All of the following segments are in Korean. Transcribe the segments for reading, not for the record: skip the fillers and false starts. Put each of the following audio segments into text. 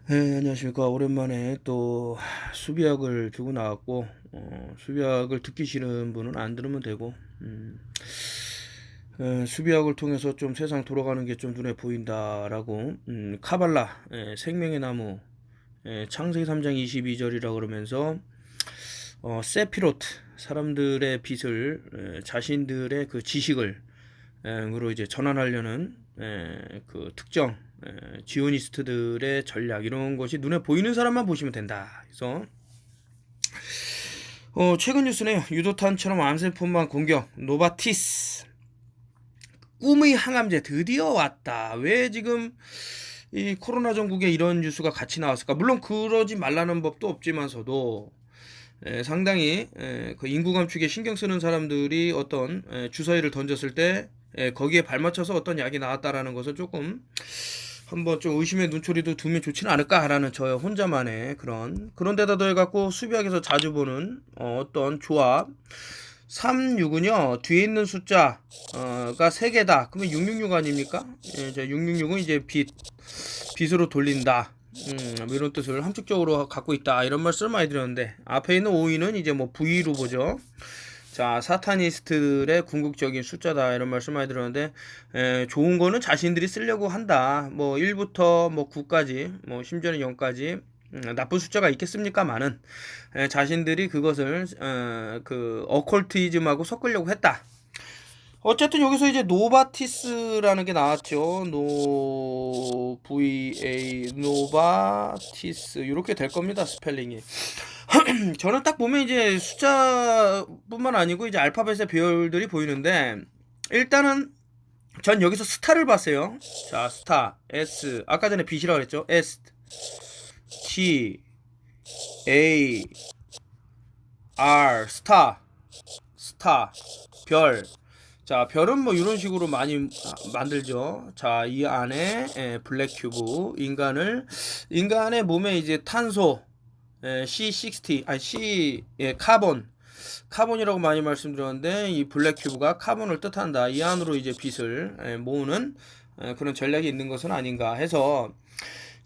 네, 안녕하십니까. 오랜만에 또 수비약을 들고 나왔고, 수비약을 듣기 싫은 분은 안 들으면 되고, 수비약을 통해서 좀 세상 돌아가는 게 좀 눈에 보인다라고, 카발라, 생명의 나무, 창세기 3장 22절이라 그러면서, 세피로트, 사람들의 빛을, 자신들의 그 지식을, 으로 이제 전환하려는 그 특정 지오니스트들의 전략 이런 것이 눈에 보이는 사람만 보시면 된다. 그래서 최근 뉴스네요. 유도탄처럼 암세포만 공격 노바티스 꿈의 항암제 드디어 왔다. 왜 지금 이 코로나 전국에 이런 뉴스가 같이 나왔을까? 물론 그러지 말라는 법도 없지만서도 상당히 그 인구 감축에 신경 쓰는 사람들이 어떤 주사위를 던졌을 때 거기에 발맞춰서 어떤 약이 나왔다라는 것을 조금 한번 좀 의심의 눈초리도 두면 좋지는 않을까라는 저 혼자만의 그런 데다 더해갖고 수비학에서 자주 보는 어떤 조합 36은요 뒤에 있는 숫자가 3개다 그러면 666 아닙니까? 666은 이제 빛으로 돌린다 뭐 이런 뜻을 함축적으로 갖고 있다 이런 말씀을 많이 드렸는데 앞에 있는 5위는 이제 뭐 V로 보죠. 자, 사타니스트들의 궁극적인 숫자다 이런 말씀 많이 들었는데 좋은 거는 자신들이 쓰려고 한다. 뭐 1부터 뭐 9까지 뭐 심지어는 0까지 나쁜 숫자가 있겠습니까만은 자신들이 그것을 그 어컬티즘하고 섞으려고 했다. 어쨌든 여기서 이제 노바티스라는 게 나왔죠. 노바티스 이렇게 될 겁니다. 스펠링이. 저는 딱 보면 이제 숫자뿐만 아니고 이제 알파벳의 배열들이 보이는데 일단은 전 여기서 스타를 봤어요. 자, 스타 S 아까 전에 B이라고 그랬죠. S T A R 스타 별. 자, 별은 뭐 이런 식으로 많이 만들죠. 자, 이 안에 블랙 큐브 인간의 몸에 이제 탄소 C60 아니 C 카본이라고 많이 말씀드렸는데 이 블랙 큐브가 카본을 뜻한다. 이 안으로 이제 빛을 모으는 그런 전략이 있는 것은 아닌가 해서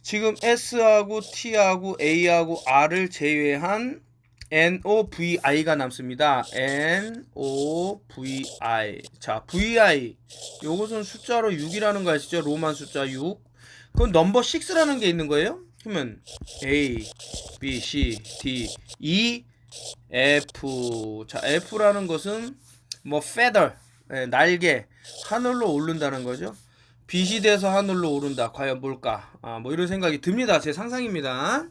지금 S하고 T하고 A하고 R을 제외한 NOVI가 남습니다. NOVI. 자, VI. 요것은 숫자로 6이라는 거 아시죠? 로만 숫자 6. 그건 넘버 6라는 게 있는 거예요. 그러면 A, B, C, D, E, F. 자, F라는 것은 뭐 feather, 날개, 하늘로 오른다는 거죠. 빛이 돼서 하늘로 오른다. 과연 뭘까? 뭐 이런 생각이 듭니다. 제 상상입니다.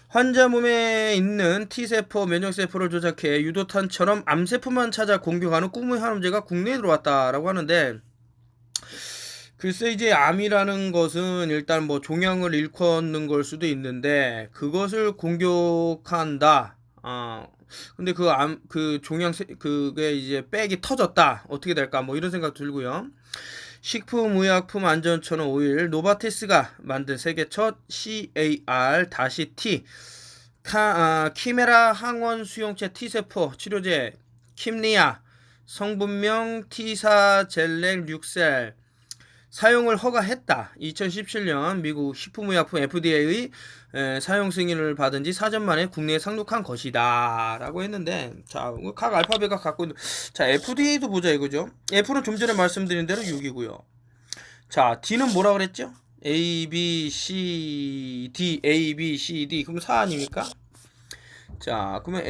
환자 몸에 있는 T세포, 면역세포를 조작해 유도탄처럼 암세포만 찾아 공격하는 꿈의 항암제가 국내에 들어왔다라고 하는데 글쎄 이제 암이라는 것은 일단 뭐 종양을 일컫는 걸 수도 있는데 그것을 공격한다. 근데 그 종양 그게 이제 백이 터졌다. 어떻게 될까? 뭐 이런 생각 들고요. 식품의약품안전처는 5일 노바티스가 만든 세계 첫 CAR-T 키메라 항원 수용체 T세포 치료제 킴리아 성분명 T사젤렉 6셀 사용을 허가했다. 2017년 미국 식품의약품 FDA의 사용 승인을 받은 지 4년 만에 국내에 상륙한 것이다. 라고 했는데, 자, 각 알파벳가 갖고 있는, 자, FDA도 보자 이거죠. F는 좀 전에 말씀드린 대로 6이고요. 자, D는 뭐라 그랬죠? A, B, C, D, A, B, C, D. 그럼 4 아닙니까? 자, 그러면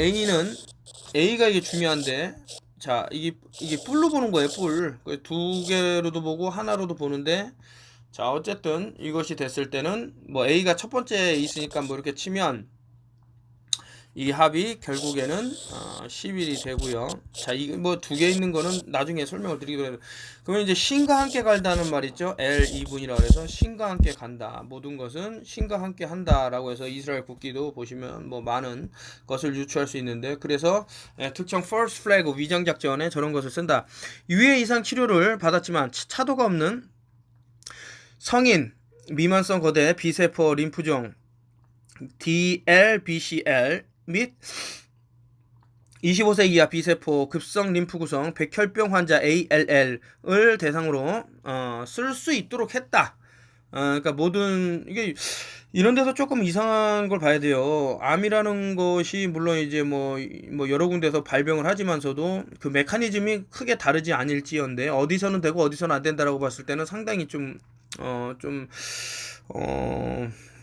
A가 이게 중요한데, 자, 이게 뿔로 보는 거예요, 뿔. 두 개로도 보고, 하나로도 보는데, 자, 어쨌든 이것이 됐을 때는, 뭐 A가 첫 번째에 있으니까 뭐 이렇게 치면, 이 합이 결국에는 11이 되고요. 자, 이거 뭐 두 개 있는 거는 나중에 설명을 드리기로 해요. 그러면 이제 신과 함께 간다는 말 있죠? L2분이라고 해서 신과 함께 간다. 모든 것은 신과 함께 한다라고 해서 이스라엘 국기도 보시면 뭐 많은 것을 유추할 수 있는데 그래서 특정 first flag 위장 작전에 저런 것을 쓴다. 유해 이상 치료를 받았지만 차도가 없는 성인 미만성 거대 비세포 림프종 DLBCL 및 25세 이하 비세포 급성 림프 구성 백혈병 환자 ALL을 대상으로 쓸 수 있도록 했다. 그러니까 모든 이게 이런 데서 조금 이상한 걸 봐야 돼요. 암이라는 것이 물론 이제 뭐 여러 군데서 발병을 하지만서도 그 메커니즘이 크게 다르지 않을지언데 어디서는 되고 어디서는 안 된다라고 봤을 때는 상당히 좀 어,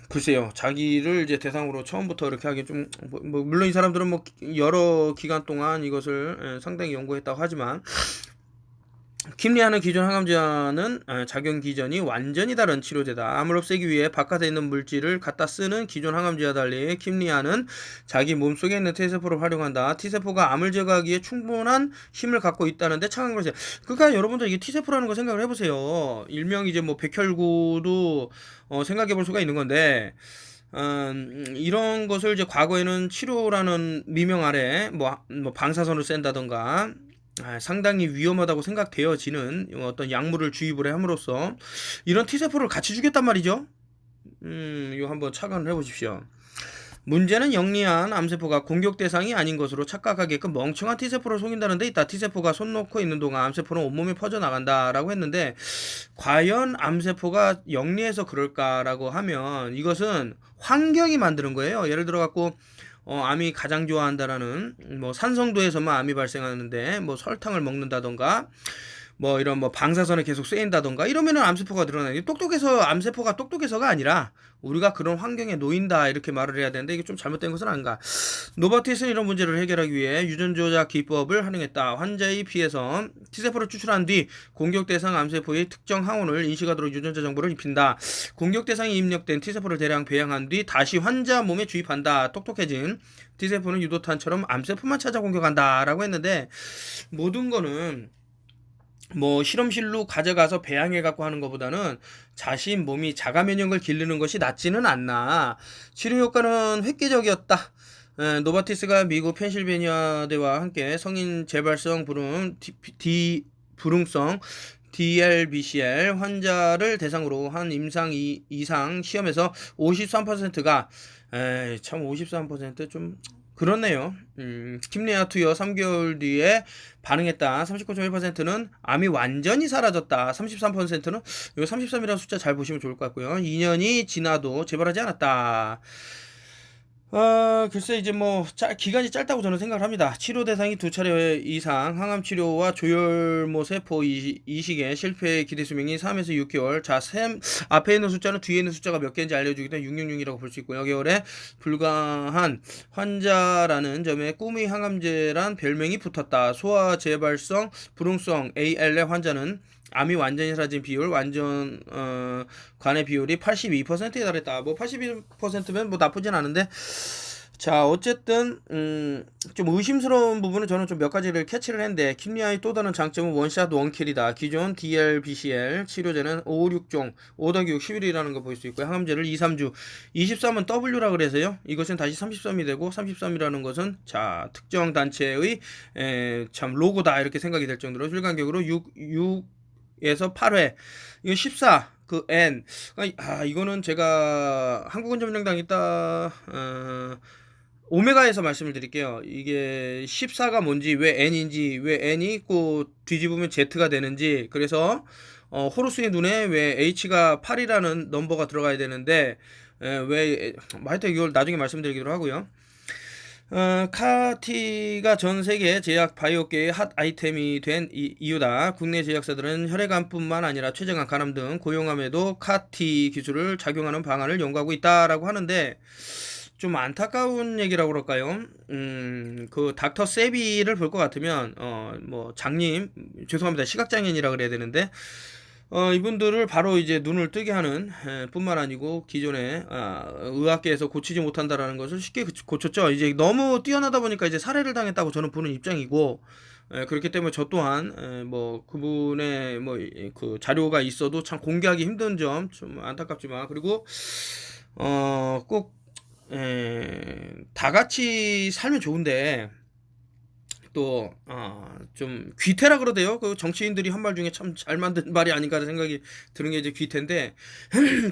글쎄요. 자기를 이제 대상으로 처음부터 이렇게 하기 물론 이 사람들은 뭐 여러 기간 동안 이것을 상당히 연구했다고 하지만 킴리아는 기존 항암제와는 작용 기전이 완전히 다른 치료제다. 암을 없애기 위해 바깥에 있는 물질을 갖다 쓰는 기존 항암제와 달리 킴리아는 자기 몸속에 있는 T세포를 활용한다. T세포가 암을 제거하기에 충분한 힘을 갖고 있다는데 착한 것이야. 그러니까 여러분들 이게 T세포라는 거 생각을 해보세요. 일명 이제 뭐 백혈구도 생각해 볼 수가 있는 건데 이런 것을 이제 과거에는 치료라는 미명 아래 뭐 방사선을 쐰다던가 상당히 위험하다고 생각되어지는 어떤 약물을 주입을 함으로써 이런 T세포를 같이 주겠단 말이죠. 이거 한번 착안을 해보십시오. 문제는 영리한 암세포가 공격 대상이 아닌 것으로 착각하게끔 멍청한 T세포를 속인다는 데 있다. T세포가 손 놓고 있는 동안 암세포는 온몸에 퍼져나간다라고 했는데 과연 암세포가 영리해서 그럴까라고 하면 이것은 환경이 만드는 거예요. 예를 들어 갖고 암이 가장 좋아한다라는 뭐 산성도에서만 암이 발생하는데 뭐 설탕을 먹는다던가 뭐 이런 뭐 방사선에 계속 쏘인다던가 이러면은 암세포가 늘어나요. 똑똑해서 암세포가 똑똑해서가 아니라 우리가 그런 환경에 놓인다 이렇게 말을 해야 되는데 이게 좀 잘못된 것은 아닌가. 노바티스는 이런 문제를 해결하기 위해 유전 조작 기법을 활용했다. 환자의 피에서 T세포를 추출한 뒤 공격 대상 암세포의 특정 항원을 인식하도록 유전자 정보를 입힌다. 공격 대상이 입력된 T세포를 대량 배양한 뒤 다시 환자 몸에 주입한다. 똑똑해진 T세포는 유도탄처럼 암세포만 찾아 공격한다 라고 했는데 모든 거는 뭐 실험실로 가져가서 배양해 갖고 하는 것보다는 자신 몸이 자가 면역을 기르는 것이 낫지는 않나. 치료 효과는 획기적이었다. 노바티스가 미국 펜실베니아대와 함께 성인 재발성 불응성 DLBCL 환자를 대상으로 한 임상 이상 시험에서 53%가 참 53%좀 그렇네요. 킴리아 투여 3개월 뒤에 반응했다. 39.1%는 암이 완전히 사라졌다. 33%는 이 33이라는 숫자 잘 보시면 좋을 것 같고요. 2년이 지나도 재발하지 않았다. 글쎄 이제 뭐 기간이 짧다고 저는 생각을 합니다. 치료 대상이 2차례 이상 항암 치료와 조혈모 세포 이식에 실패 기대 수명이 3에서 6개월. 자, 앞에 있는 숫자는 뒤에 있는 숫자가 몇 개인지 알려주기 때문에 666이라고 볼 수 있고요. 개월에 불과한 환자라는 점에 꿈의 항암제란 별명이 붙었다. 소아 재발성 불응성 ALL 환자는 암이 완전히 사라진 비율, 관의 비율이 82%에 달했다. 뭐 82%면 뭐 나쁘진 않은데, 자 어쨌든 좀 의심스러운 부분은 저는 좀 몇 가지를 캐치를 했는데 킴리아의 또 다른 장점은 원샷 원킬이다. 기존 DLBCL 치료제는 556종 5-6 11이라는 거 볼 수 있고요. 항암제를 2, 3주 23은 W라 그래서요. 이것은 다시 33이 되고 33이라는 것은 자 특정 단체의 참 로고다 이렇게 생각이 될 정도로 혈관격으로 6에서 8회 이거 14 그 N 이거는 제가 한국은 점령당 있다 오메가에서 말씀을 드릴게요. 이게 14가 뭔지 왜 N인지 왜 N이 있고 뒤집으면 Z가 되는지 그래서 호루스의 눈에 왜 H가 8이라는 넘버가 들어가야 되는데 왜 하여튼 이걸 나중에 말씀드리기로 하고요. 카티가 전 세계 제약 바이오계의 핫 아이템이 된 이유다. 국내 제약사들은 혈액암뿐만 아니라 췌장암, 간암 등 고용암에도 카티 기술을 작용하는 방안을 연구하고 있다라고 하는데 좀 안타까운 얘기라고 그럴까요? 그 닥터 세비를 볼 것 같으면 뭐 장님 죄송합니다 시각장애인이라 그래야 되는데 이분들을 바로 이제 눈을 뜨게 하는 뿐만 아니고 기존에 의학계에서 고치지 못한다라는 것을 쉽게 고쳤죠. 이제 너무 뛰어나다 보니까 이제 살해를 당했다고 저는 보는 입장이고 그렇기 때문에 저 또한 뭐 그분의 뭐 그 자료가 있어도 참 공개하기 힘든 점 좀 안타깝지만 그리고 꼭 다 같이 살면 좋은데 또 좀 귀태라 그러대요. 그 정치인들이 한 말 중에 참 잘 만든 말이 아닌가 생각이 드는 게 이제 귀태인데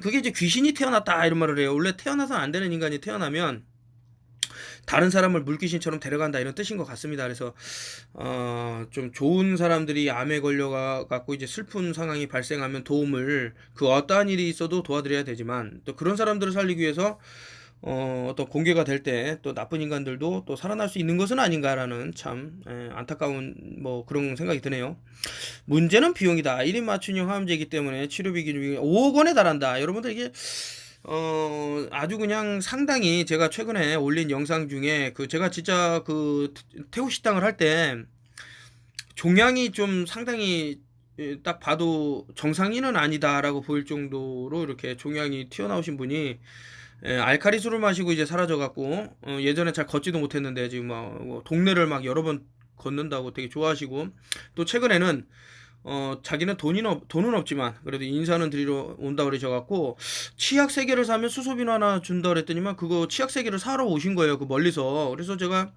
그게 이제 귀신이 태어났다 이런 말을 해요. 원래 태어나서 안 되는 인간이 태어나면 다른 사람을 물귀신처럼 데려간다 이런 뜻인 것 같습니다. 그래서 좀 좋은 사람들이 암에 걸려가 갖고 이제 슬픈 상황이 발생하면 도움을 그 어떠한 일이 있어도 도와드려야 되지만 또 그런 사람들을 살리기 위해서 어떤 공개가 될 때 또 나쁜 인간들도 또 살아날 수 있는 것은 아닌가라는 참 안타까운 뭐 그런 생각이 드네요. 문제는 비용이다. 1인 맞춤형 항암제이기 때문에 치료비 기준이 5억 원에 달한다. 여러분들 이게 아주 그냥 상당히 제가 최근에 올린 영상 중에 그 제가 진짜 그 태우 식당을 할 때 종양이 좀 상당히 딱 봐도 정상인은 아니다라고 보일 정도로 이렇게 종양이 튀어나오신 분이 알칼리 술을 마시고 이제 사라져갖고 예전에 잘 걷지도 못했는데 지금 뭐 동네를 막 여러 번 걷는다고 되게 좋아하시고 또 최근에는 자기는 돈은 없지만 그래도 인사는 드리러 온다 그러셔갖고 치약 3개를 사면 수소비누 하나 준다 그랬더니만 그거 치약 3개를 사러 오신 거예요. 그 멀리서. 그래서 제가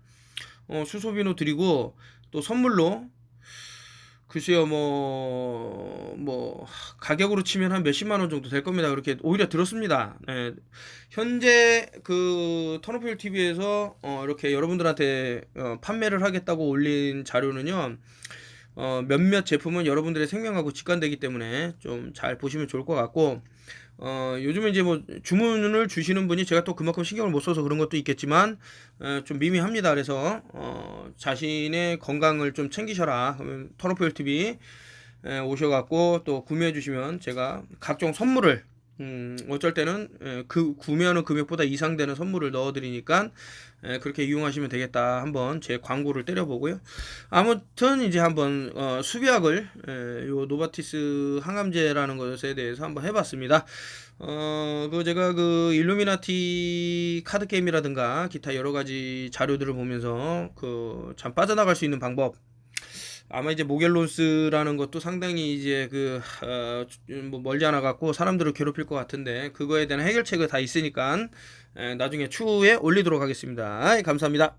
수소비누 드리고 또 선물로 글쎄요 뭐 가격으로 치면 한 몇십만 원 정도 될 겁니다. 그렇게 오히려 들었습니다. 예. 현재 그 턴오필 TV에서 이렇게 여러분들한테 판매를 하겠다고 올린 자료는요. 몇몇 제품은 여러분들의 생명하고 직관되기 때문에 좀 잘 보시면 좋을 것 같고 요즘에 이제 뭐 주문을 주시는 분이 제가 또 그만큼 신경을 못 써서 그런 것도 있겠지만 좀 미미합니다. 그래서 자신의 건강을 좀 챙기셔라. 그러면 턴오필 TV 오셔갖고 또 구매해 주시면 제가 각종 선물을 어쩔 때는 그 구매하는 금액보다 이상되는 선물을 넣어드리니까 그렇게 이용하시면 되겠다. 한번 제 광고를 때려보고요. 아무튼 이제 한번 수비약을 요 노바티스 항암제라는 것에 대해서 한번 해봤습니다. 그 제가 그 일루미나티 카드 게임이라든가 기타 여러 가지 자료들을 보면서 그 참 빠져나갈 수 있는 방법. 아마 이제 모겔론스라는 것도 상당히 이제 뭐 멀지 않아 갖고 사람들을 괴롭힐 것 같은데 그거에 대한 해결책이 다 있으니까 나중에 추후에 올리도록 하겠습니다. 감사합니다.